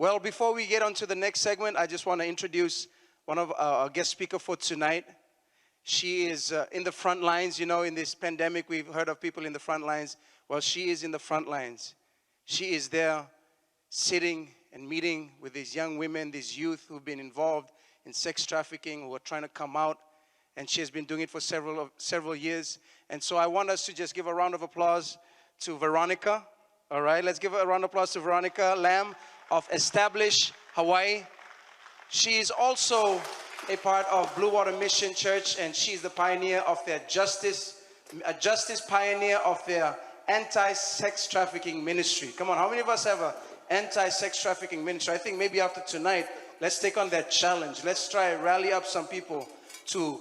Well, before we get on to the next segment, I just want to introduce one of our guest speaker for tonight. She is in the front lines. You know, in this pandemic, we've heard of people in the front lines. Well, she is in the front lines. She is there sitting and meeting with these young women, these youth who've been involved in sex trafficking, who are trying to come out. And she has been doing it for several years. And so I want us to just give a round of applause to Veronica. All right, let's give a round of applause to Veronica Lamb of Establish Hawaii. She is also a part of Blue Water Mission Church, and she's the pioneer of their justice pioneer of their anti-sex trafficking ministry. Come on, how many of us have an anti-sex trafficking ministry? I think maybe after tonight, let's take on that challenge. Let's try and rally up some people to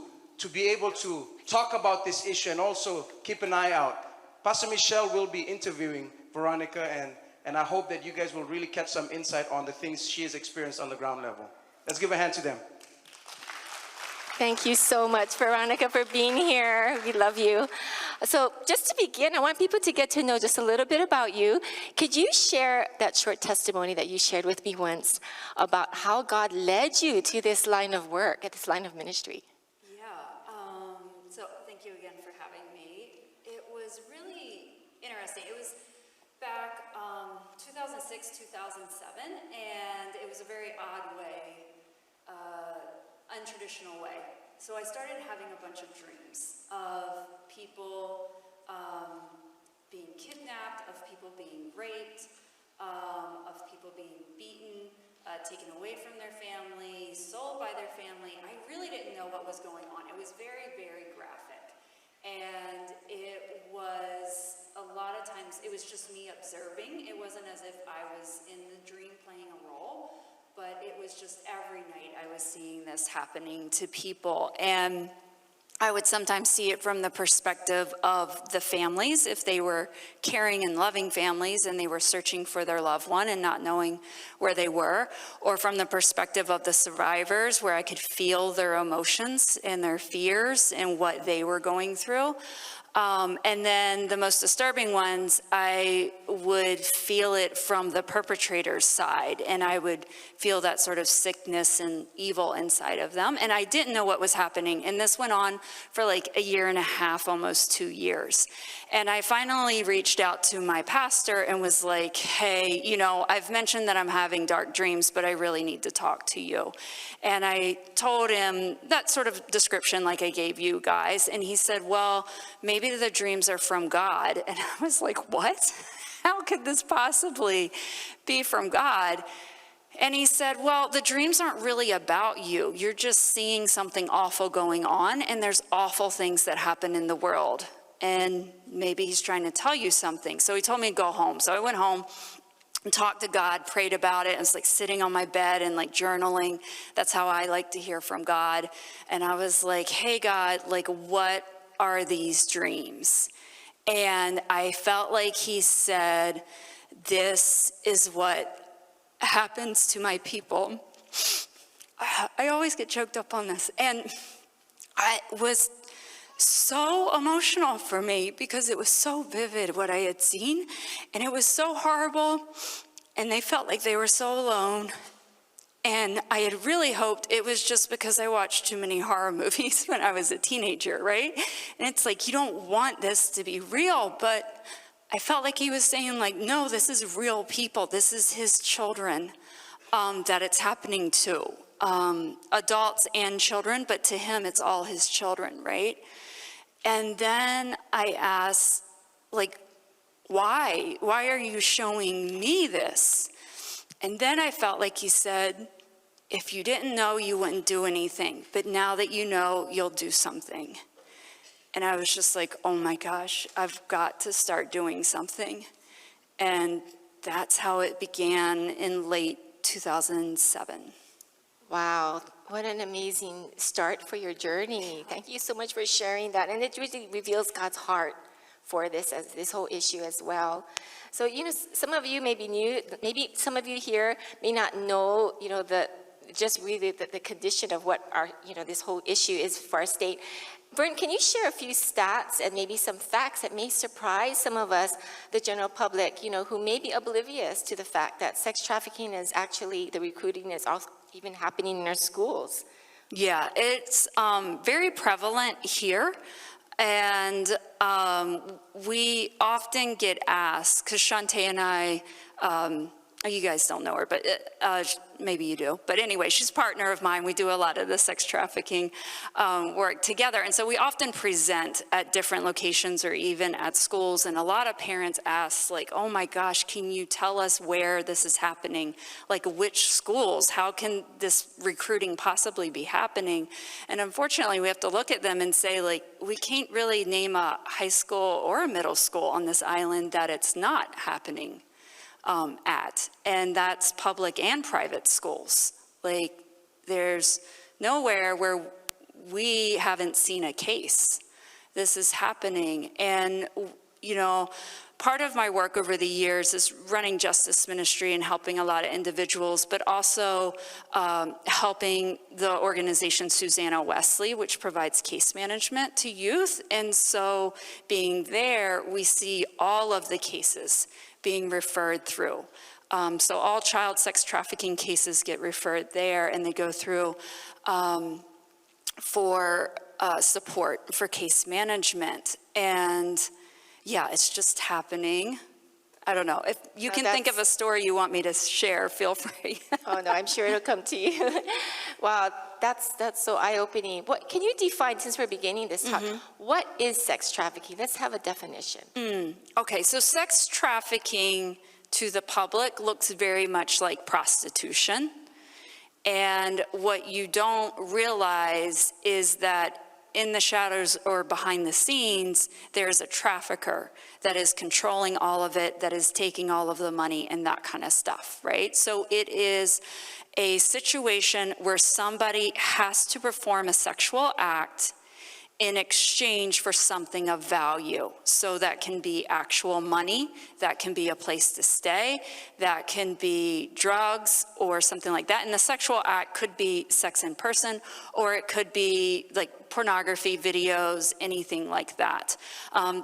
be able to talk about this issue and also keep an eye out. Pastor Michele will be interviewing Veronica, and I hope that you guys will really catch some insight on the things she has experienced on the ground level. Let's give a hand to them. Thank you so much, Veronica, for being here. We love you. So just to begin, I want people to get to know just a little bit about you. Could you share that short testimony that you shared with me once about how God led you to this line of work, this line of ministry? Yeah, so thank you again for having me. It was really interesting. It was back 2006, 2007, and it was a very odd way, untraditional way. So I started having a bunch of dreams of people being kidnapped, of people being raped, of people being beaten, taken away from their family, sold by their family. I really didn't know what was going on. It was very, very graphic. And it was a lot of times, it was just me observing. It wasn't as if I was in the dream playing a role, but it was just every night I was seeing this happening to people. And I would sometimes see it from the perspective of the families, if they were caring and loving families and they were searching for their loved one and not knowing where they were, or from the perspective of the survivors, where I could feel their emotions and their fears and what they were going through. And then the most disturbing ones, I would feel it from the perpetrator's side, and I would feel that sort of sickness and evil inside of them. And I didn't know what was happening. And this went on for like a year and a half, almost 2 years. And I finally reached out to my pastor and was like, hey, you know, I've mentioned that I'm having dark dreams, but I really need to talk to you. And I told him that sort of description like I gave you guys. And he said, well, maybe the dreams are from God. And I was like, what? How could this possibly be from God? And he said, well, the dreams aren't really about you. You're just seeing something awful going on, and there's awful things that happen in the world. And maybe he's trying to tell you something. So he told me to go home. So I went home and talked to God, prayed about it. I was like sitting on my bed and like journaling. That's how I like to hear from God. And I was like, hey, God, like, what are these dreams? And I felt like he said, this is what happens to my people. I always get choked up on this. And I was so emotional for me because it was so vivid what I had seen, and it was so horrible, and they felt like they were so alone. And I had really hoped it was just because I watched too many horror movies when I was a teenager, right? And it's like, you don't want this to be real, but I felt like he was saying, like, no, this is real people. This is his children that it's happening to, adults and children, but to him, it's all his children, right? And then I asked, like, why? Why are you showing me this? And then I felt like he said, if you didn't know, you wouldn't do anything. But now that you know, you'll do something. And I was just like, oh my gosh, I've got to start doing something. And that's how it began in late 2007. Wow, what an amazing start for your journey. Thank you so much for sharing that. And it really reveals God's heart for this whole issue as well. So, you know, some of you may be new, maybe some of you here may not know, you know, just really the condition of what our, this whole issue is for our state. Vern, can you share a few stats and maybe some facts that may surprise some of us, the general public, who may be oblivious to the fact that sex trafficking is actually, the recruiting is also even happening in our schools? Yeah, it's very prevalent here. And we often get asked, because Shantae and I, you guys don't know her, but maybe you do. But anyway, she's a partner of mine. We do a lot of the sex trafficking work together. And so we often present at different locations or even at schools. And a lot of parents ask, like, oh my gosh, can you tell us where this is happening? Like, which schools? How can this recruiting possibly be happening? And unfortunately, we have to look at them and say, like, we can't really name a high school or a middle school on this island that it's not happening at, and that's public and private schools. Like, there's nowhere where we haven't seen a case. This is happening, and part of my work over the years is running justice ministry and helping a lot of individuals, but also helping the organization Susanna Wesley, which provides case management to youth. And so being there, we see all of the cases being referred through. So all child sex trafficking cases get referred there, and they go through for support for case management. And yeah, it's just happening. I don't know. If you can think of a story you want me to share, feel free. Oh no, I'm sure it'll come to you. Wow, that's so eye-opening. What can you define, since we're beginning this talk, what is sex trafficking? Let's have a definition. Okay, so sex trafficking to the public looks very much like prostitution. And what you don't realize is that in the shadows or behind the scenes, there's a trafficker that is controlling all of it, that is taking all of the money and that kind of stuff, right? So it is a situation where somebody has to perform a sexual act in exchange for something of value. So that can be actual money, that can be a place to stay, that can be drugs or something like that. And the sexual act could be sex in person, or it could be like pornography videos, anything like that.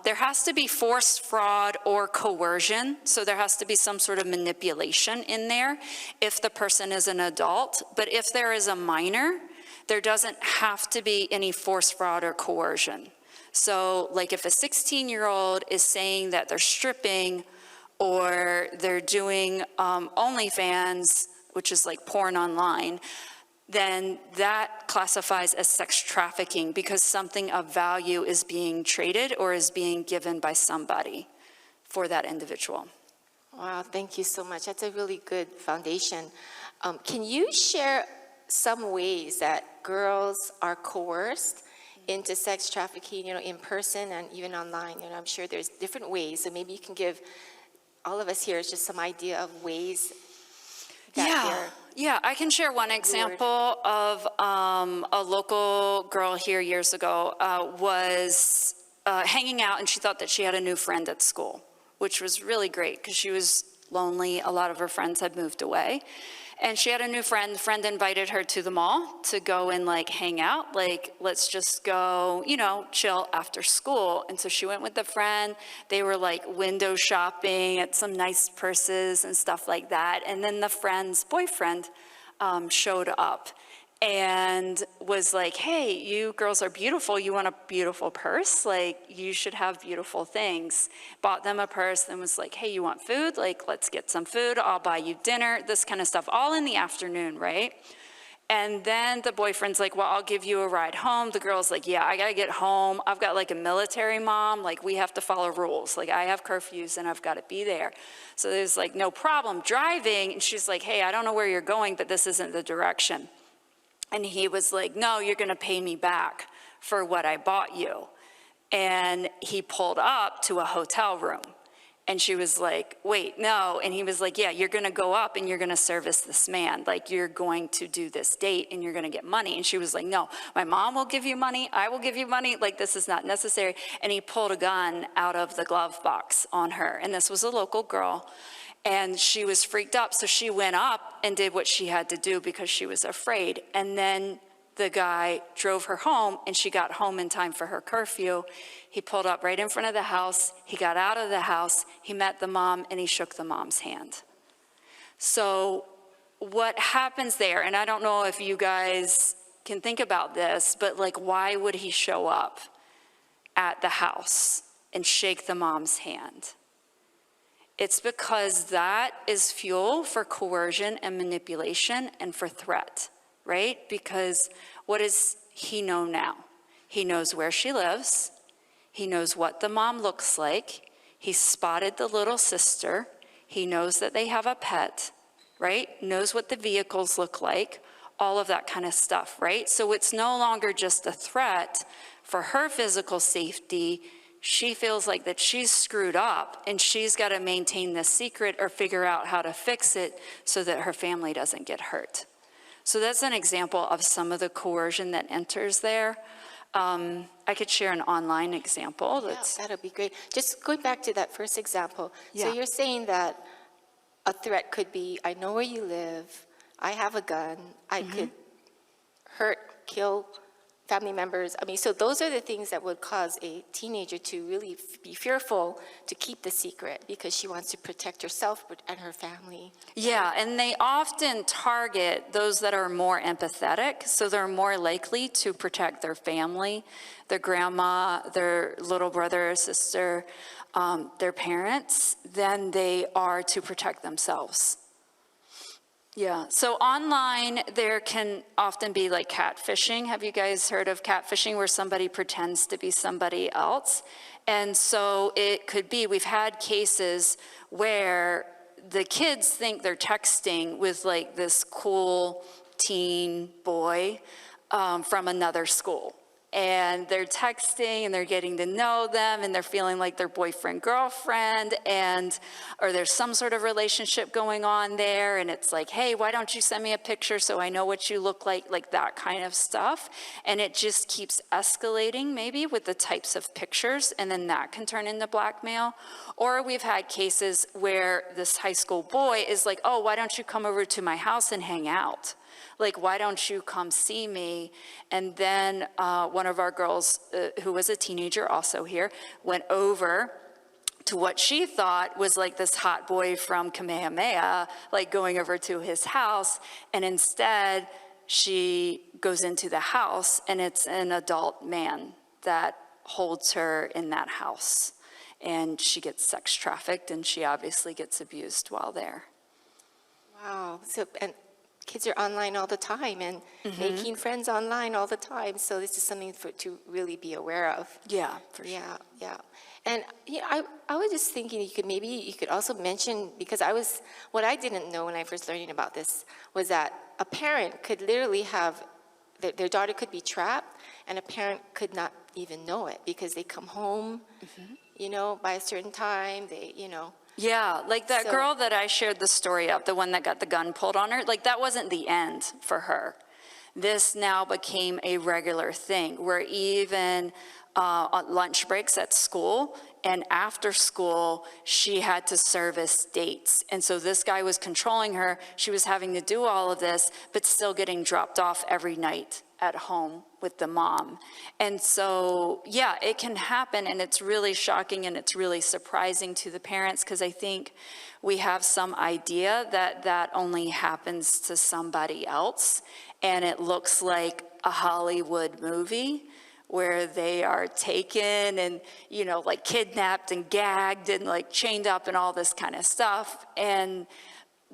There has to be force, fraud, or coercion. So there has to be some sort of manipulation in there if the person is an adult. But if there is a minor, there doesn't have to be any force, fraud, or coercion. So like if a 16-year-old is saying that they're stripping or they're doing OnlyFans, which is like porn online, then that classifies as sex trafficking because something of value is being traded or is being given by somebody for that individual. Wow, thank you so much. That's a really good foundation. Can you share some ways that girls are coerced into sex trafficking, in person and even online? I'm sure there's different ways, so maybe you can give all of us here just some idea of ways that Yeah, I can share one example of a local girl here years ago was hanging out, and she thought that she had a new friend at school, which was really great because she was lonely. A lot of her friends had moved away. And she had a new friend. The friend invited her to the mall to go and like hang out. Like, let's just go, chill after school. And so she went with the friend. They were like window shopping at some nice purses and stuff like that. And then the friend's boyfriend showed up and was like, hey, you girls are beautiful. You want a beautiful purse? Like, you should have beautiful things. Bought them a purse and was like, hey, you want food? Like, let's get some food. I'll buy you dinner, this kind of stuff, all in the afternoon, right? And then the boyfriend's like, well, I'll give you a ride home. The girl's like, yeah, I got to get home. I've got like a military mom. Like, we have to follow rules. Like, I have curfews and I've got to be there. So there's like no problem driving. And she's like, hey, I don't know where you're going, but this isn't the direction. And he was like, no, you're going to pay me back for what I bought you. And he pulled up to a hotel room. And she was like, wait, no. And he was like, yeah, you're going to go up and you're going to service this man. Like, you're going to do this date and you're going to get money. And she was like, no, my mom will give you money. I will give you money. Like, this is not necessary. And he pulled a gun out of the glove box on her. And this was a local girl. And she was freaked up, so she went up and did what she had to do because she was afraid. And then the guy drove her home, and she got home in time for her curfew. He pulled up right in front of the house. He got out of the house. He met the mom, and he shook the mom's hand. So what happens there, and I don't know if you guys can think about this, but like, why would he show up at the house and shake the mom's hand? It's because that is fuel for coercion and manipulation and for threat, right? Because what does he know now? He knows where she lives. He knows what the mom looks like. He spotted the little sister. He knows that they have a pet, right? Knows what the vehicles look like, all of that kind of stuff, right? So it's no longer just a threat for her physical safety. She feels like that she's screwed up and she's got to maintain this secret or figure out how to fix it so that her family doesn't get hurt. So that's an example of some of the coercion that enters there. I could share an online example. Yeah, that'll be great. Just going back to that first example. Yeah. So you're saying that a threat could be, I know where you live, I have a gun, I could hurt, kill family members. I mean, so those are the things that would cause a teenager to really be fearful to keep the secret because she wants to protect herself and her family. Yeah, and they often target those that are more empathetic, so they're more likely to protect their family, their grandma, their little brother or sister, their parents, than they are to protect themselves. Yeah, so online there can often be like catfishing. Have you guys heard of catfishing, where somebody pretends to be somebody else? And so it could be, we've had cases where the kids think they're texting with like this cool teen boy from another school. And they're texting and they're getting to know them and they're feeling like they're boyfriend, girlfriend, or there's some sort of relationship going on there. And it's like, hey, why don't you send me a picture so I know what you look like that kind of stuff. And it just keeps escalating maybe with the types of pictures, and then that can turn into blackmail. Or we've had cases where this high school boy is like, oh, why don't you come over to my house and hang out? Like, why don't you come see me? And then one of our girls, who was a teenager also here, went over to what she thought was like this hot boy from Kamehameha, like going over to his house. And instead, she goes into the house and it's an adult man that holds her in that house. And she gets sex trafficked and she obviously gets abused while there. Wow. So, and kids are online all the time and making friends online all the time. So this is something to really be aware of. Yeah, for sure. Yeah. And I was just thinking you could also mention, because what I didn't know when I first learning about this was that a parent could literally have, their daughter could be trapped and a parent could not even know it because they come home, by a certain time, Yeah, like that girl that I shared the story of, the one that got the gun pulled on her, like that wasn't the end for her. This now became a regular thing where even on lunch breaks at school and after school, she had to service dates. And so this guy was controlling her. She was having to do all of this, but still getting dropped off every night at home with the mom. And so, yeah, it can happen, and it's really shocking and it's really surprising to the parents, because I think we have some idea that that only happens to somebody else, and it looks like a Hollywood movie where they are taken and, like kidnapped and gagged and like chained up and all this kind of stuff. And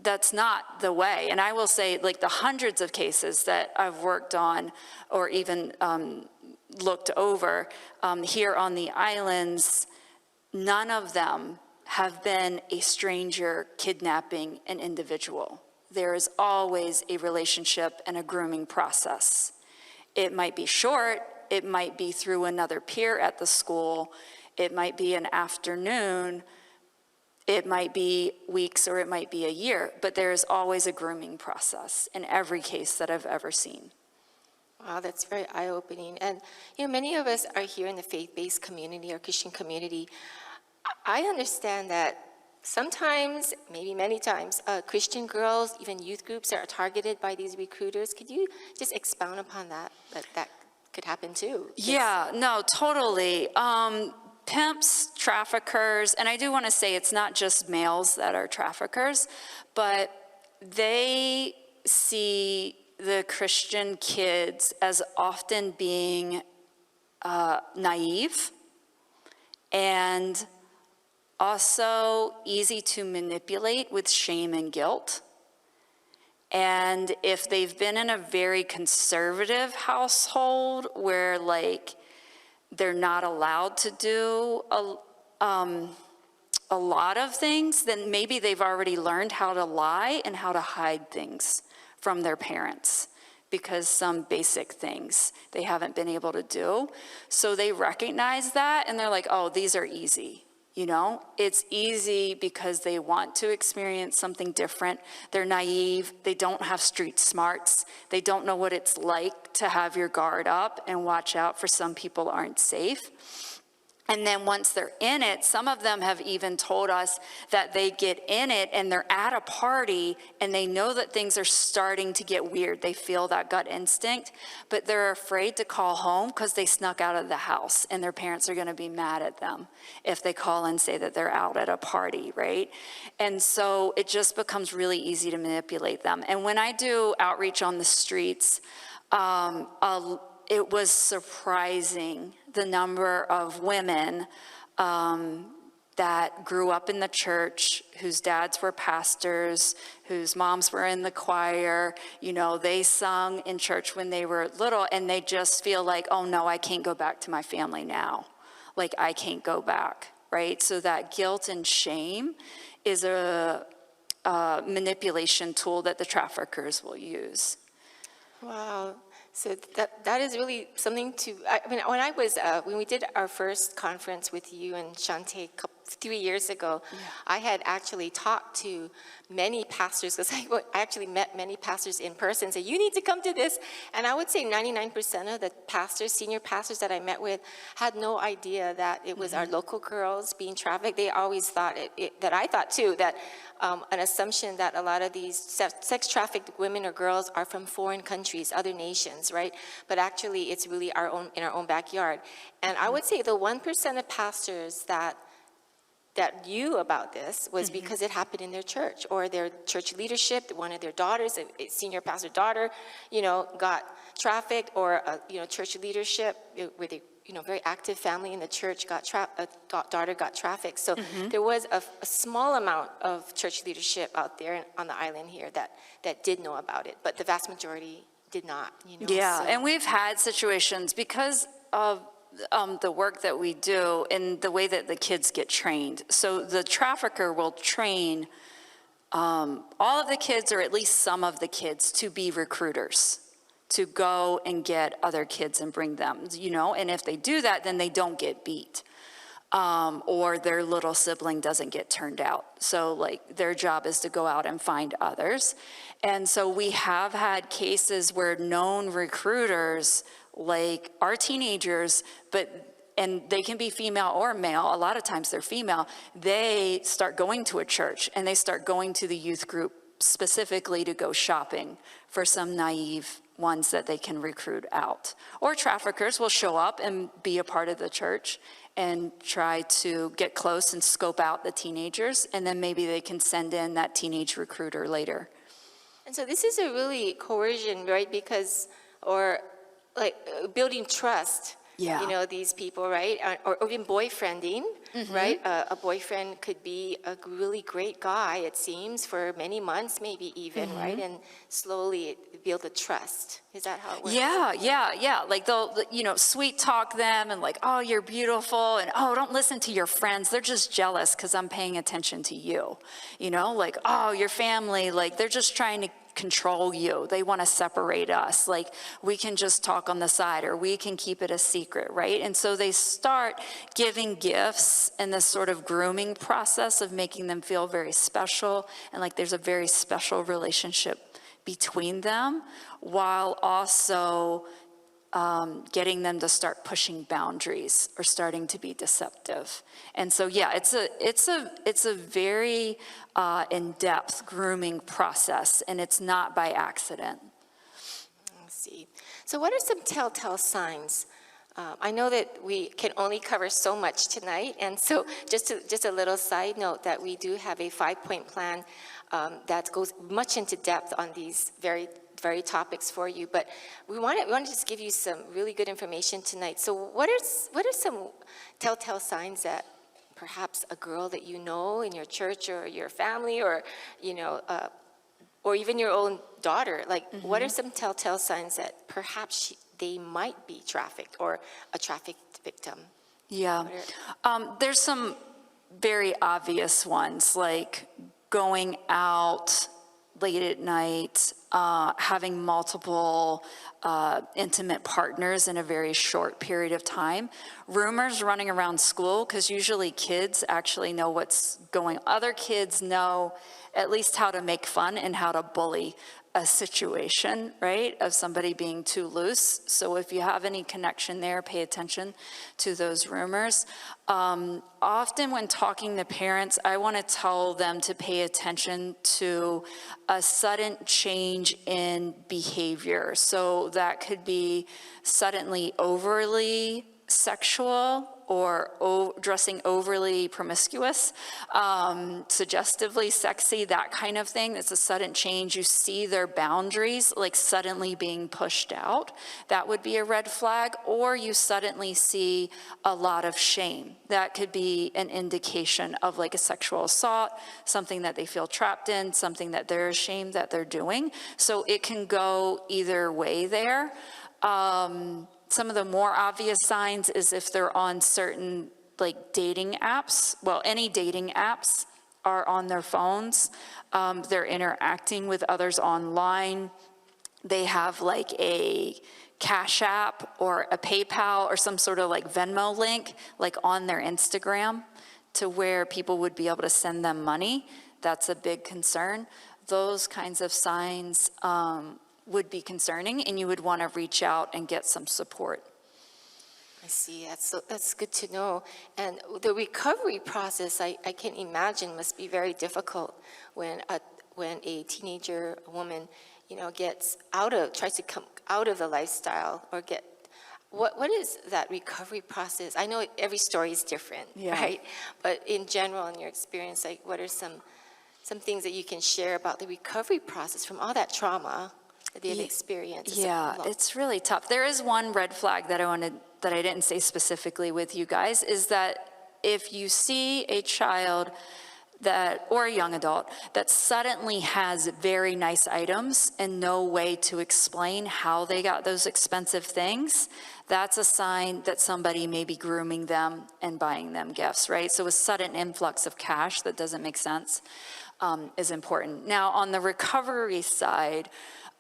that's not the way. And I will say, like, the hundreds of cases that I've worked on or even looked over here on the islands, none of them have been a stranger kidnapping an individual. There is always a relationship and a grooming process. It might be short, it might be through another peer at the school, it might be an afternoon, it might be weeks, or it might be a year, but there is always a grooming process in every case that I've ever seen. Wow, that's very eye-opening. And many of us are here in the faith-based community or Christian community. I understand that sometimes, maybe many times, Christian girls, even youth groups are targeted by these recruiters. Could you just expound upon that could happen too? Yeah, no, totally. Pimps, traffickers, and I do want to say it's not just males that are traffickers, but they see the Christian kids as often being naive and also easy to manipulate with shame and guilt. And if they've been in a very conservative household where like they're not allowed to do a lot of things, then maybe they've already learned how to lie and how to hide things from their parents, because some basic things they haven't been able to do. So they recognize that and they're like, oh, these are easy. You know, it's easy because they want to experience something different. They're naive. They don't have street smarts. They don't know what it's like to have your guard up and watch out for some people aren't safe. And then once they're in it, some of them have even told us that they get in it and they're at a party and they know that things are starting to get weird. They feel that gut instinct, but they're afraid to call home because they snuck out of the house and their parents are going to be mad at them if they call and say that they're out at a party, right? And so it just becomes really easy to manipulate them. And when I do outreach on the streets, it was surprising the number of women that grew up in the church, whose dads were pastors, whose moms were in the choir. You know, they sung in church when they were little, and they just feel like, oh no, I can't go back to my family now. Like, I can't go back, right? So that guilt and shame is a manipulation tool that the traffickers will use. Wow. So that is really something to, I mean, when we did our first conference with you and Shante 3 years ago, I had actually talked to many pastors, because I actually met many pastors in person and said, you need to come to this. And I would say 99% of the pastors, senior pastors that I met with, had no idea that it was our local girls being trafficked. They always thought, that I thought too, that an assumption that a lot of these sex trafficked women or girls are from foreign countries, other nations, right? But actually it's really in our own backyard. And I would say the 1% of pastors that knew about this was because it happened in their church, or their church leadership, one of their daughters, a senior pastor daughter, got trafficked, or church leadership with a very active family in the church daughter got trafficked. So there was a small amount of church leadership out there on the island here that did know about it, but the vast majority did not. Yeah, so. And we've had situations because of the work that we do and the way that the kids get trained. So the trafficker will train all of the kids, or at least some of the kids, to be recruiters, to go and get other kids and bring them, and if they do that, then they don't get beat. Or their little sibling doesn't get turned out. So like their job is to go out and find others. And so we have had cases where known recruiters, like, are teenagers, and they can be female or male, a lot of times they're female, they start going to a church and they start going to the youth group specifically to go shopping for some naive ones that they can recruit out. Or traffickers will show up and be a part of the church and try to get close and scope out the teenagers, and then maybe they can send in that teenage recruiter later. And so this is a really coercion, right? Because, or like building trust, these people, right? Or even boyfriending, right? A boyfriend could be a really great guy, it seems, for many months, maybe even, right? And slowly build the trust. Is that how it works? Yeah. Like they'll, sweet talk them and like, oh, you're beautiful. And oh, don't listen to your friends. They're just jealous because I'm paying attention to you. Like, oh, your family, like they're just trying to control you. They want to separate us. Like, we can just talk on the side, or we can keep it a secret, right? And so they start giving gifts in this sort of grooming process of making them feel very special, and like there's a very special relationship between them, while also getting them to start pushing boundaries or starting to be deceptive. And so, yeah, it's a very in-depth grooming process, and it's not by accident. Let's see. So what are some telltale signs? I know that we can only cover so much tonight, and so just a little side note that we do have a 5-point plan that goes much into depth on these very topics for you, but we want to just give you some really good information tonight. So what are some telltale signs that perhaps a girl that you know in your church or your family, or or even your own daughter, like what are some telltale signs that perhaps they might be trafficked or a trafficked victim? Yeah, there's some very obvious ones, like going out late at night, having multiple intimate partners in a very short period of time. Rumors running around school, because usually kids actually know what's going on. Other kids know at least how to make fun and how to bully a situation, right, of somebody being too loose. So if you have any connection there, pay attention to those rumors. Often when talking to parents, I want to tell them to pay attention to a sudden change in behavior. So that could be suddenly overly sexual or dressing overly promiscuous, suggestively sexy, that kind of thing. It's a sudden change. You see their boundaries like suddenly being pushed out. That would be a red flag. Or you suddenly see a lot of shame. That could be an indication of like a sexual assault, something that they feel trapped in, something that they're ashamed that they're doing. So it can go either way there. Some of the more obvious signs is if they're on certain like dating apps, well, any dating apps are on their phones. They're interacting with others online. They have like a Cash App or a PayPal or some sort of like Venmo link, like on their Instagram, to where people would be able to send them money. That's a big concern. Those kinds of signs would be concerning, and you would want to reach out and get some support. I see. That's good to know. And the recovery process, I can imagine, must be very difficult when a teenager, a woman, tries to come out of the lifestyle or get. What is that recovery process? I know every story is different, right? But in general, in your experience, like what are some things that you can share about the recovery process from all that trauma that they've experienced? Yeah, it's really tough. There is one red flag that I didn't say specifically with you guys, is that if you see a child or a young adult that suddenly has very nice items and no way to explain how they got those expensive things, that's a sign that somebody may be grooming them and buying them gifts, right? So a sudden influx of cash that doesn't make sense is important. Now, on the recovery side,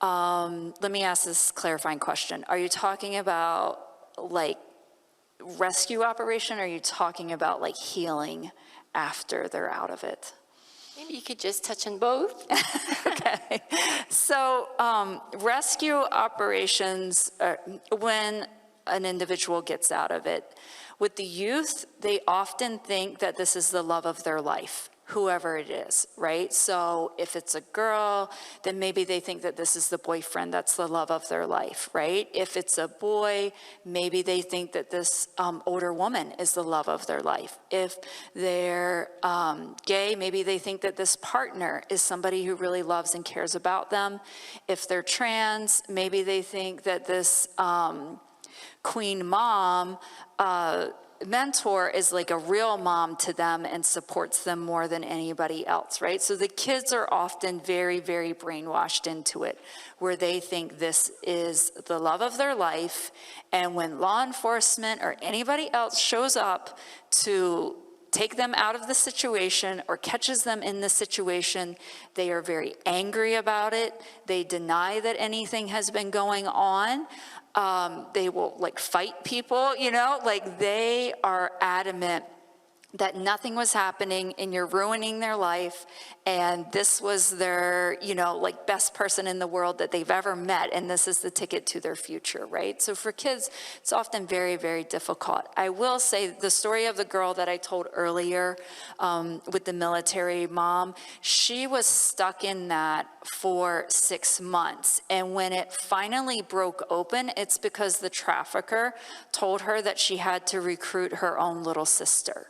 let me ask this clarifying question. Are you talking about like rescue operation, or are you talking about like healing after they're out of it? Maybe you could just touch on both. Okay. So rescue operations, when an individual gets out of it, with the youth, they often think that this is the love of their life, whoever it is, right? So if it's a girl, then maybe they think that this is the boyfriend that's the love of their life, right? If it's a boy, maybe they think that this older woman is the love of their life. If they're gay, maybe they think that this partner is somebody who really loves and cares about them. If they're trans, maybe they think that this queen mom mentor is like a real mom to them and supports them more than anybody else, right? So the kids are often very, very brainwashed into it, where they think this is the love of their life. And when law enforcement or anybody else shows up to take them out of the situation or catches them in the situation, they are very angry about it. They deny that anything has been going on. They will like fight people, like they are adamant that nothing was happening and you're ruining their life, and this was their, like best person in the world that they've ever met, and this is the ticket to their future, right? So for kids, it's often very, very difficult. I will say the story of the girl that I told earlier with the military mom, she was stuck in that for 6 months, and when it finally broke open, it's because the trafficker told her that she had to recruit her own little sister.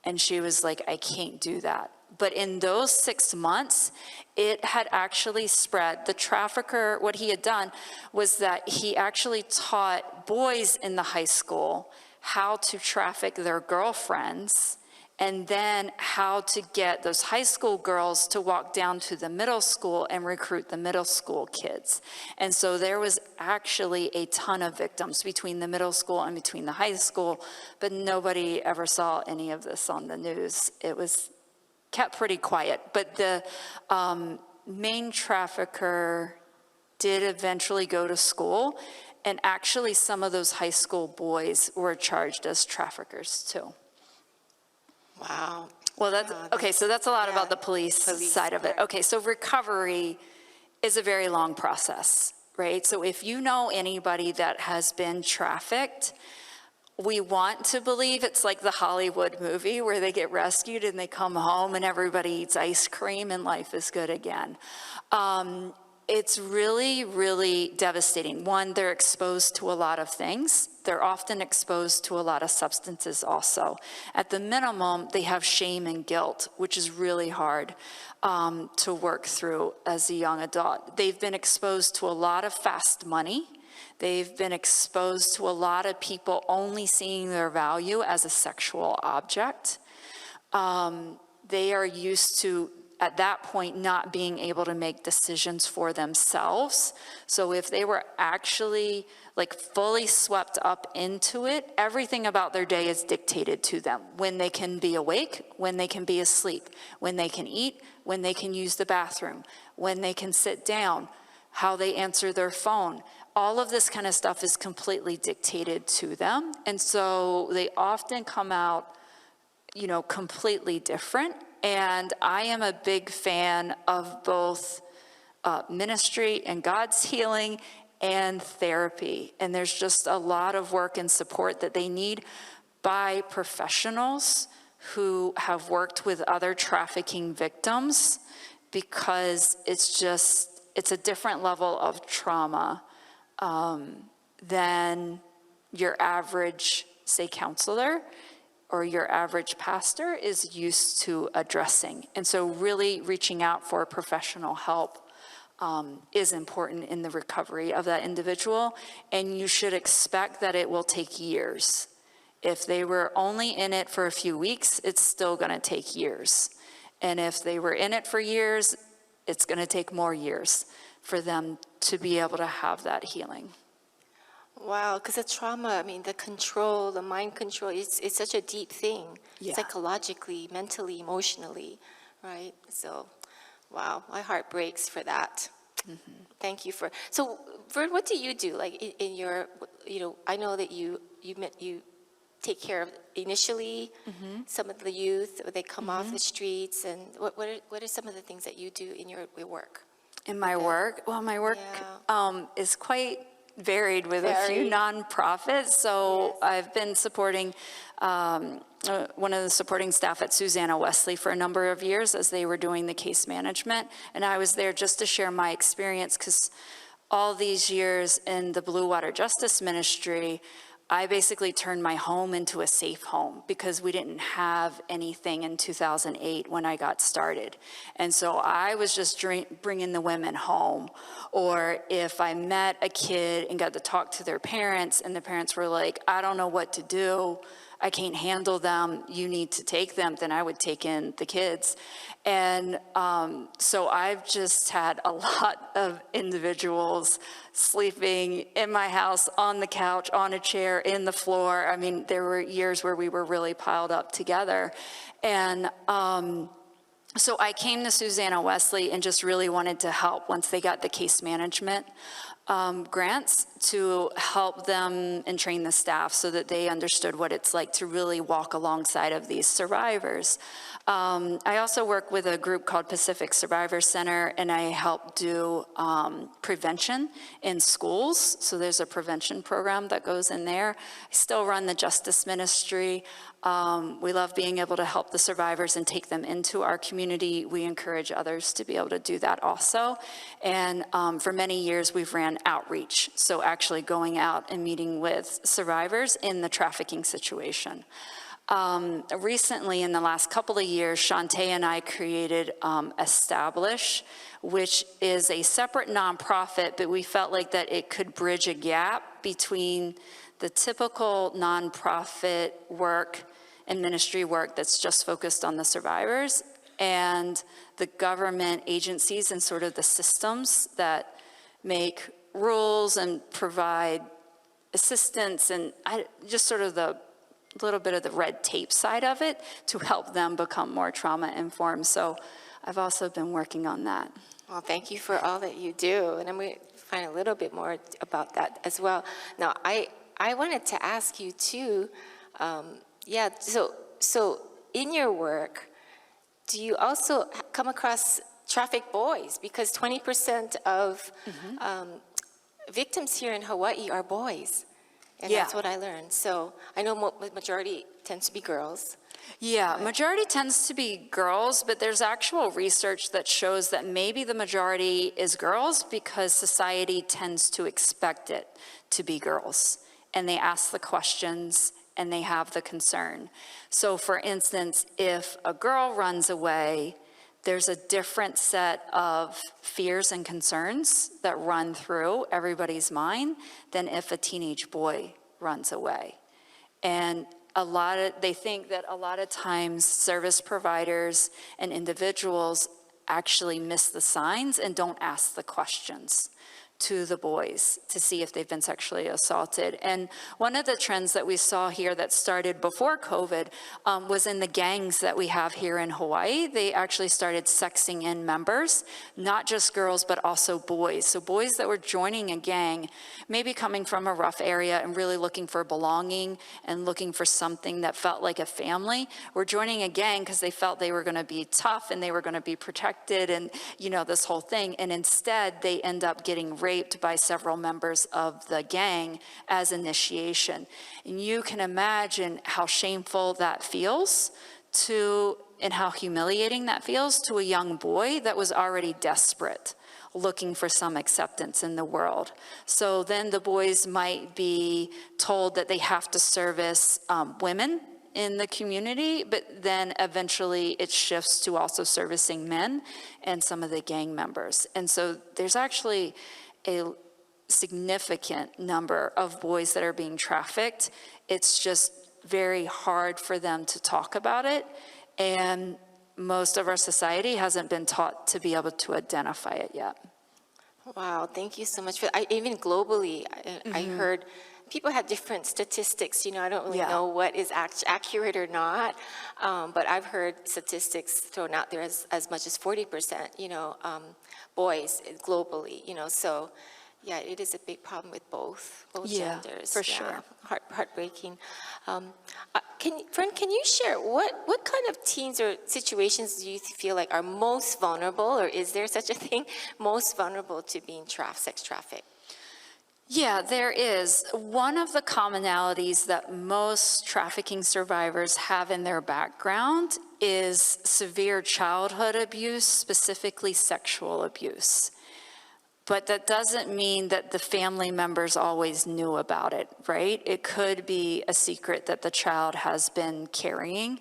And she was like, I can't do that. But in those 6 months, it had actually spread. The trafficker, what he had done was that he actually taught boys in the high school how to traffic their girlfriends, and then how to get those high school girls to walk down to the middle school and recruit the middle school kids. And so there was actually a ton of victims between the middle school and between the high school, but nobody ever saw any of this on the news. It was kept pretty quiet. But the main trafficker did eventually go to school, and actually some of those high school boys were charged as traffickers too. Wow. Well, okay, so that's a lot about the police side of it. right. Okay, so recovery is a very long process, right? So if you know anybody that has been trafficked, we want to believe it's like the Hollywood movie where they get rescued and they come home and everybody eats ice cream and life is good again. It's really, really devastating. One, they're exposed to a lot of things. They're often exposed to a lot of substances also. At the minimum, they have shame and guilt, which is really hard to work through as a young adult. They've been exposed to a lot of fast money. They've been exposed to a lot of people only seeing their value as a sexual object. They are used to, at that point, not being able to make decisions for themselves. So if they were actually like fully swept up into it, everything about their day is dictated to them. When they can be awake, when they can be asleep, when they can eat, when they can use the bathroom, when they can sit down, how they answer their phone. All of this kind of stuff is completely dictated to them. And so they often come out, completely different. And I am a big fan of both ministry and God's healing and therapy. And there's just a lot of work and support that they need by professionals who have worked with other trafficking victims, because it's a different level of trauma than your average, say, counselor or your average pastor is used to addressing. And so really reaching out for professional help is important in the recovery of that individual. And you should expect that it will take years. If they were only in it for a few weeks, it's still gonna take years. And if they were in it for years, it's gonna take more years for them to be able to have that healing. Wow, because the trauma, the control, the mind control, it's such a deep thing, psychologically, mentally, emotionally, right? So, wow, my heart breaks for that. Mm-hmm. Thank you for, so Vern, what do you do? Like in your, I know that you take care of initially some of the youth, they come off the streets, and what are some of the things that you do in your work? In my work? Well, my work is quite varied with a few nonprofits. So I've been supporting one of the supporting staff at Susanna Wesley for a number of years as they were doing the case management. And I was there just to share my experience, because all these years in the Blue Water Justice Ministry, I basically turned my home into a safe home, because we didn't have anything in 2008 when I got started. And so I was just bringing the women home. Or if I met a kid and got to talk to their parents, and the parents were like, I don't know what to do, I can't handle them, you need to take them, then I would take in the kids. And so I've just had a lot of individuals sleeping in my house, on the couch, on a chair, in the floor. There were years where we were really piled up together. And so I came to Susanna Wesley and just really wanted to help once they got the case management grants to help them and train the staff so that they understood what it's like to really walk alongside of these survivors. I also work with a group called Pacific Survivor Center, and I help do prevention in schools. So there's a prevention program that goes in there. I still run the Justice Ministry. We love being able to help the survivors and take them into our community. We encourage others to be able to do that also. And for many years, we've ran outreach. So actually going out and meeting with survivors in the trafficking situation. Recently, in the last couple of years, Shantae and I created Establish, which is a separate nonprofit, but we felt like that it could bridge a gap between the typical nonprofit work and ministry work that's just focused on the survivors and the government agencies and sort of the systems that make rules and provide assistance and just sort of the little bit of the red tape side of it to help them become more trauma informed. So I've also been working on that. Well, thank you for all that you do. And I'm going to find a little bit more about that as well. Now, I wanted to ask you too, so in your work, do you also come across trafficked boys? Because 20% of victims here in Hawaii are boys. And that's what I learned. So I know the majority tends to be girls. Yeah, majority tends to be girls, but there's actual research that shows that maybe the majority is girls because society tends to expect it to be girls. And they ask the questions and they have the concern. So for instance, if a girl runs away, there's a different set of fears and concerns that run through everybody's mind than if a teenage boy runs away. And they think that a lot of times service providers and individuals actually miss the signs and don't ask the questions to the boys to see if they've been sexually assaulted. And one of the trends that we saw here that started before COVID was in the gangs that we have here in Hawaii. They actually started sexing in members, not just girls, but also boys. So boys that were joining a gang, maybe coming from a rough area and really looking for belonging and looking for something that felt like a family, were joining a gang because they felt they were going to be tough and they were going to be protected and, you know, this whole thing. And instead, they end up getting raped by several members of the gang as initiation. And you can imagine how shameful that feels and how humiliating that feels to a young boy that was already desperate, looking for some acceptance in the world. So then the boys might be told that they have to service women in the community, but then eventually it shifts to also servicing men and some of the gang members. And so there's actually a significant number of boys that are being trafficked. It's just very hard for them to talk about it. And most of our society hasn't been taught to be able to identify it yet. Wow, thank you so much for that. Even globally, I heard people had different statistics. You know, I don't really know what is accurate or not, but I've heard statistics thrown out there as much as 40%, you know, boys globally, you know, so yeah, it is a big problem with both genders. For sure. Heartbreaking. Can you share what kind of teens or situations do you feel like are most vulnerable, or is there such a thing, most vulnerable to being sex trafficked? Yeah, there is. One of the commonalities that most trafficking survivors have in their background is severe childhood abuse, specifically sexual abuse. But that doesn't mean that the family members always knew about it, right? It could be a secret that the child has been carrying.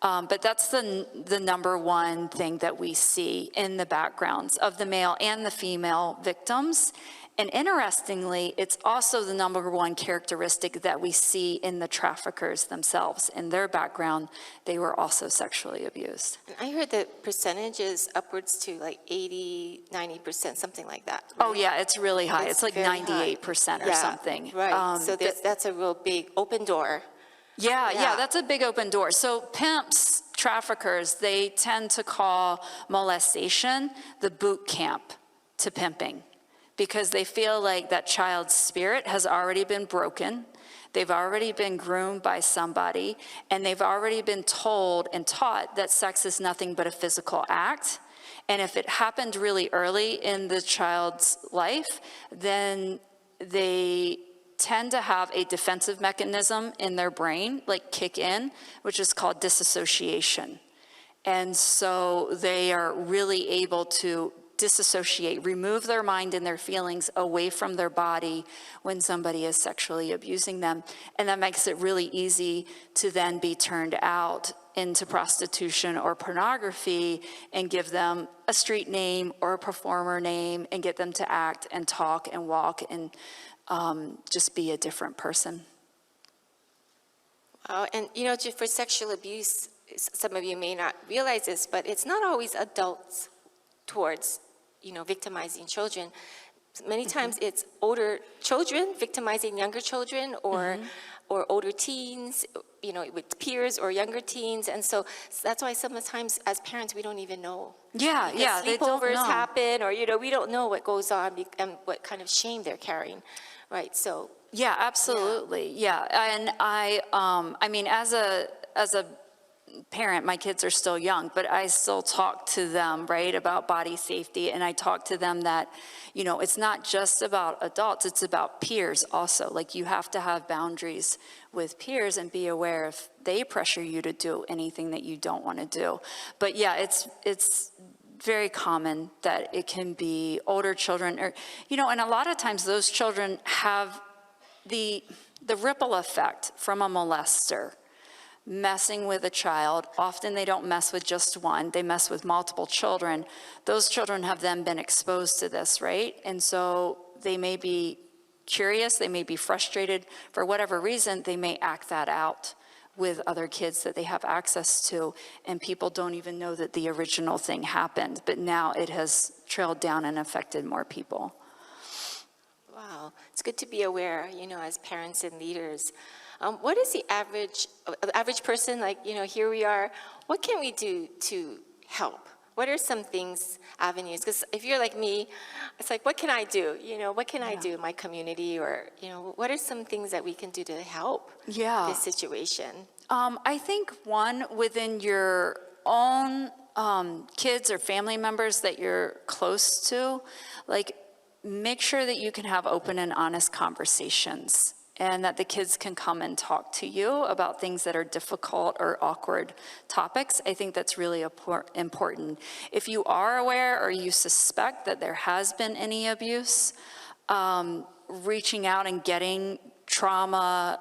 But that's the number one thing that we see in the backgrounds of the male and the female victims. And interestingly, it's also the number one characteristic that we see in the traffickers themselves. In their background, they were also sexually abused. I heard the percentages upwards to like 80, 90%, something like that. Right? Oh yeah, it's really high. It's like 98% or something. Right, so that's a real big open door. Yeah, that's a big open door. So pimps, traffickers, they tend to call molestation the boot camp to pimping. because they feel like that child's spirit has already been broken. They've already been groomed by somebody, and they've already been told and taught that sex is nothing but a physical act. And if it happened really early in the child's life, then they tend to have a defensive mechanism in their brain, like kick in, which is called disassociation. And so they are really able to disassociate, remove their mind and their feelings away from their body when somebody is sexually abusing them. And that makes it really easy to then be turned out into prostitution or pornography and give them a street name or a performer name and get them to act and talk and walk and just be a different person. Wow, and you know, for sexual abuse, some of you may not realize this, but it's not always adults towards, you know, victimizing children. Many times it's older children victimizing younger children, or older teens, you know, with peers or younger teens. And so that's why sometimes as parents, we don't even know. Yeah, Because they don't sleepovers know. happen, or, you know, we don't know what goes on and what kind of shame they're carrying, right? So. Yeah, absolutely. Yeah, and I mean, as a parent, my kids are still young, but I still talk to them, right, about body safety. And I talk to them that, you know, it's not just about adults, it's about peers also. Like, you have to have boundaries with peers and be aware if they pressure you to do anything that you don't want to do. But yeah, it's very common that it can be older children, or, you know, and a lot of times those children have the ripple effect from a molester messing with a child. Often they don't mess with just one, they mess with multiple children. Those children have then been exposed to this, right? And so they may be curious, they may be frustrated, for whatever reason, they may act that out with other kids that they have access to, and people don't even know that the original thing happened, but now it has trailed down and affected more people. Wow, it's good to be aware, you know, as parents and leaders. What is the average person, like, you know, here we are, what can we do to help? What are some things, avenues? Because if you're like me, it's like, what can I do? You know, what can I do in my community? Or, you know, what are some things that we can do to help this situation? I think one, within your own kids or family members that you're close to, like, make sure that you can have open and honest conversations, and that the kids can come and talk to you about things that are difficult or awkward topics. I think that's really important. If you are aware or you suspect that there has been any abuse, reaching out and getting trauma,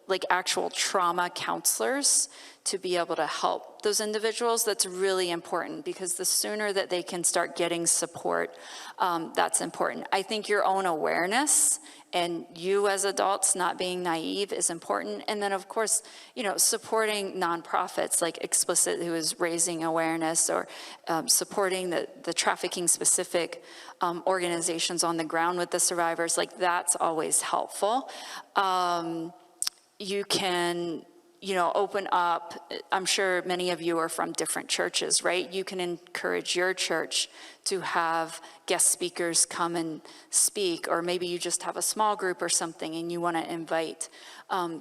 like actual trauma counselors to be able to help those individuals, that's really important, because the sooner that they can start getting support, that's important. I think your own awareness and you as adults not being naive is important. And then, of course, you know, supporting nonprofits like Explicit, who is raising awareness, or supporting the trafficking specific organizations on the ground with the survivors, like, that's always helpful. You can, you know, open up. I'm sure many of you are from different churches, right? You can encourage your church to have guest speakers come and speak, or maybe you just have a small group or something and you want to invite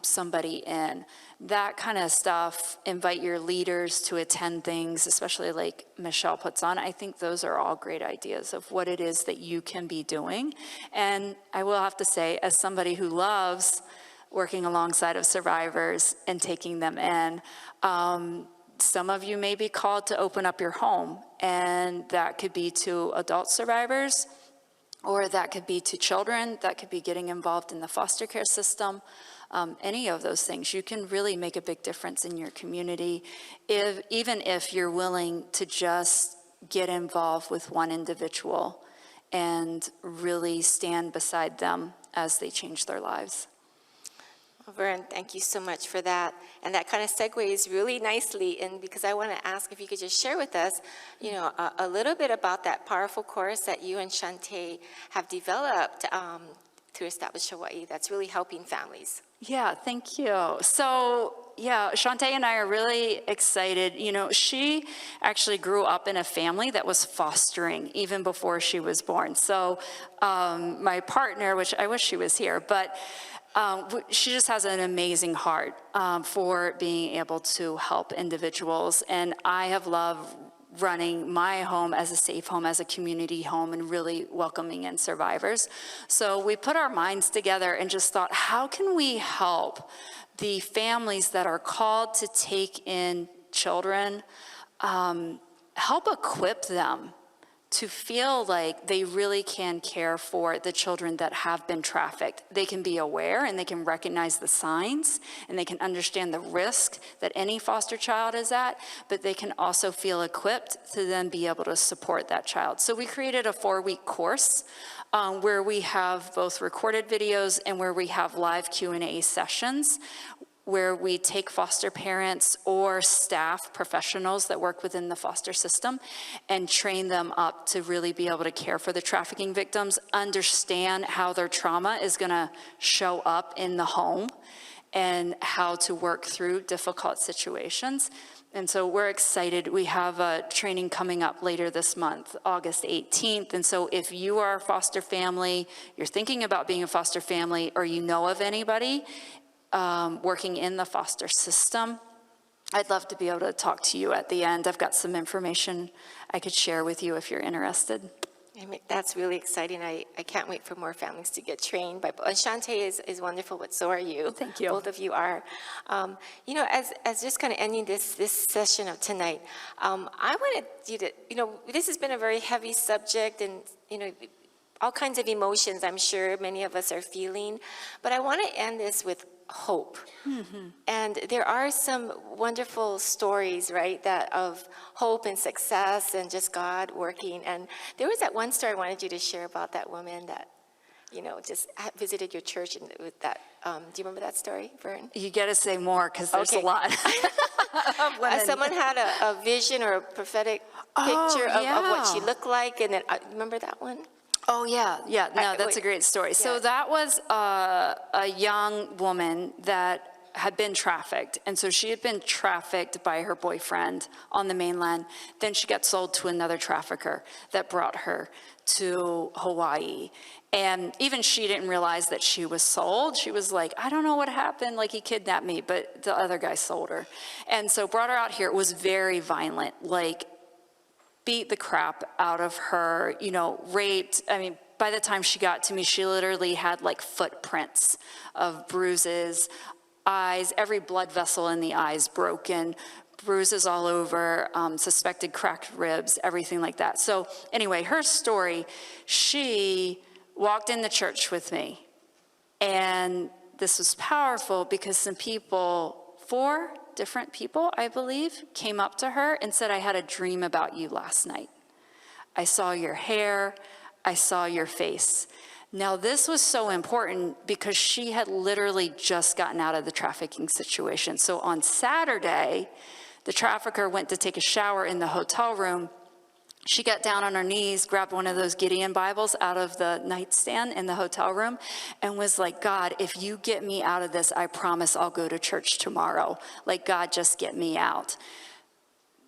somebody in. That kind of stuff, invite your leaders to attend things, especially like Michele puts on. I think those are all great ideas of what it is that you can be doing. And I will have to say, as somebody who loves working alongside of survivors and taking them in, some of you may be called to open up your home, and that could be to adult survivors, or that could be to children, that could be getting involved in the foster care system. Any of those things, you can really make a big difference in your community, even if you're willing to just get involved with one individual and really stand beside them as they change their lives. Well, Vern, thank you so much for that. And that kind of segues really nicely in, because I want to ask if you could just share with us, you know, a little bit about that powerful course that you and Shantae have developed to establish Hawaii that's really helping families. Yeah, thank you. So, yeah, Shantae and I are really excited. You know, she actually grew up in a family that was fostering even before she was born. So, my partner, which I wish she was here, but she just has an amazing heart for being able to help individuals. And I have loved running my home as a safe home, as a community home, and really welcoming in survivors. So we put our minds together and just thought, how can we help the families that are called to take in children, help equip them to feel like they really can care for the children that have been trafficked. They can be aware and they can recognize the signs and they can understand the risk that any foster child is at, but they can also feel equipped to then be able to support that child. So we created a 4-week course where we have both recorded videos and where we have live Q&A sessions, where we take foster parents or staff professionals that work within the foster system and train them up to really be able to care for the trafficking victims, understand how their trauma is gonna show up in the home, and how to work through difficult situations. And so we're excited. We have a training coming up later this month, August 18th. And so if you are a foster family, you're thinking about being a foster family, or you know of anybody working in the foster system, I'd love to be able to talk to you at the end. I've got some information I could share with you if you're interested. I mean, that's really exciting. I can't wait for more families to get trained. But Shantae is wonderful, but so are you. Thank you. Both of you are. You know, as just kind of ending this session of tonight, I wanted you to, you know, this has been a very heavy subject, and, you know, all kinds of emotions I'm sure many of us are feeling. But I want to end this with hope. Mm-hmm. And there are some wonderful stories, right, that of hope and success and just God working. And there was that one story I wanted you to share about that woman that, you know, just visited your church and with that. Do you remember that story, Vern? You got to say more because there's a lot. Someone had a vision or a prophetic picture of what she looked like, and then remember that one? Oh, yeah. No, that's a great story. Yeah. So that was a young woman that had been trafficked. And so she had been trafficked by her boyfriend on the mainland. Then she got sold to another trafficker that brought her to Hawaii. And even she didn't realize that she was sold. She was like, I don't know what happened. Like, he kidnapped me, but the other guy sold her. And so brought her out here. It was very violent, like, beat the crap out of her, you know, raped. I mean, by the time she got to me, she literally had like footprints of bruises, eyes, every blood vessel in the eyes broken, bruises all over, suspected cracked ribs, everything like that. So anyway, her story, she walked in the church with me. And this was powerful because some people, 4 different people, I believe, came up to her and said, I had a dream about you last night. I saw your hair, I saw your face. Now, this was so important because she had literally just gotten out of the trafficking situation. So on Saturday, the trafficker went to take a shower in the hotel room. She got down on her knees, grabbed one of those Gideon Bibles out of the nightstand in the hotel room, and was like, God, if you get me out of this, I promise I'll go to church tomorrow. Like, God, just get me out.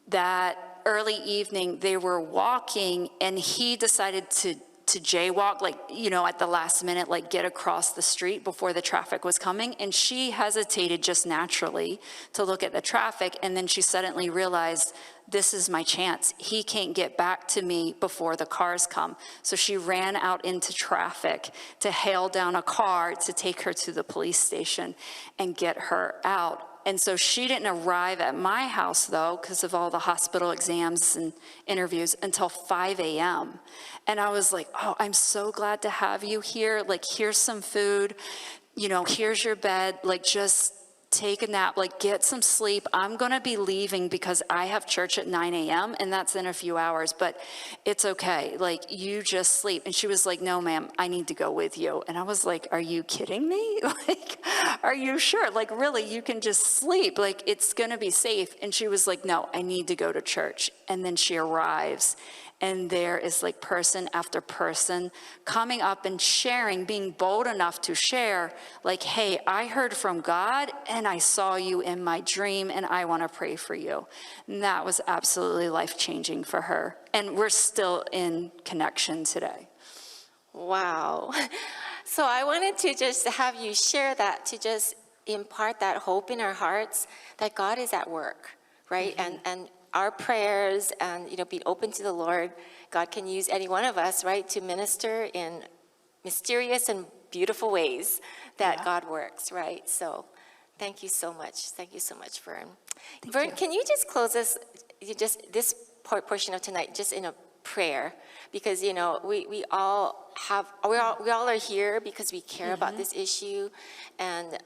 That early evening, they were walking, and he decided to jaywalk, like, you know, at the last minute, like get across the street before the traffic was coming. And she hesitated just naturally to look at the traffic. And then she suddenly realized, this is my chance. He can't get back to me before the cars come. So she ran out into traffic to hail down a car to take her to the police station and get her out. And so she didn't arrive at my house, though, because of all the hospital exams and interviews, until 5 a.m. And I was like, oh, I'm so glad to have you here. Like, here's some food. You know, here's your bed. Like, just take a nap. Like, get some sleep. I'm going to be leaving because I have church at 9 a.m. and that's in a few hours. But it's okay. Like, you just sleep. And she was like, no, ma'am, I need to go with you. And I was like, are you kidding me? Like, are you sure? Like, really, you can just sleep. Like, it's going to be safe. And she was like, no, I need to go to church. And then she arrives. And there is like person after person coming up and sharing, being bold enough to share, like, hey, I heard from God and I saw you in my dream and I want to pray for you. And that was absolutely life-changing for her. And we're still in connection today. Wow. So I wanted to just have you share that, to just impart that hope in our hearts that God is at work, right? And our prayers and, being open to the Lord, God can use any one of us, right, to minister in mysterious and beautiful ways that God works, right? So thank you so much. Thank you so much, Vern. Vern, can you just close us, this portion of tonight, just in a prayer? Because, we all are here because we care about this issue, and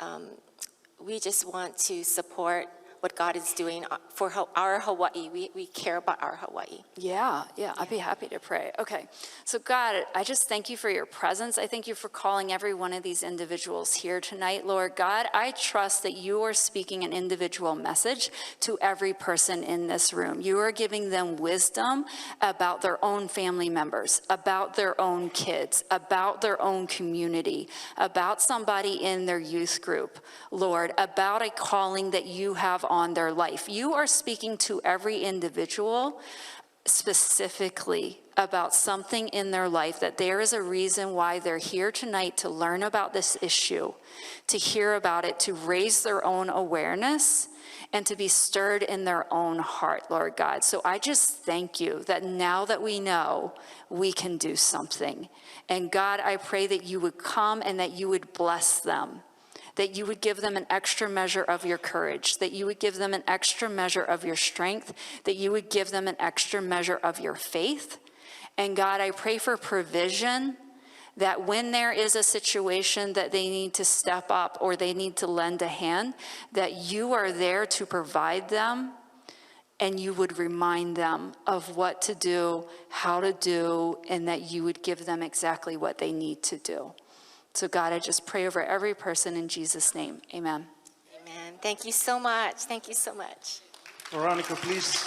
we just want to support what God is doing for our Hawaii. We care about our Hawaii. Yeah, I'd be happy to pray. Okay, so God, I just thank you for your presence. I thank you for calling every one of these individuals here tonight. Lord God, I trust that you are speaking an individual message to every person in this room. You are giving them wisdom about their own family members, about their own kids, about their own community, about somebody in their youth group, Lord, about a calling that you have on their life. You are speaking to every individual specifically about something in their life, that there is a reason why they're here tonight to learn about this issue, to hear about it, to raise their own awareness, and to be stirred in their own heart, Lord God. So I just thank you that now that we know, we can do something. And God, I pray that you would come and that you would bless them, that you would give them an extra measure of your courage, that you would give them an extra measure of your strength, that you would give them an extra measure of your faith. And God, I pray for provision, that when there is a situation that they need to step up or they need to lend a hand, that you are there to provide them, and you would remind them of what to do, how to do, and that you would give them exactly what they need to do. So God, I just pray over every person in Jesus' name. Amen. Amen. Thank you so much. Thank you so much. Veronica, please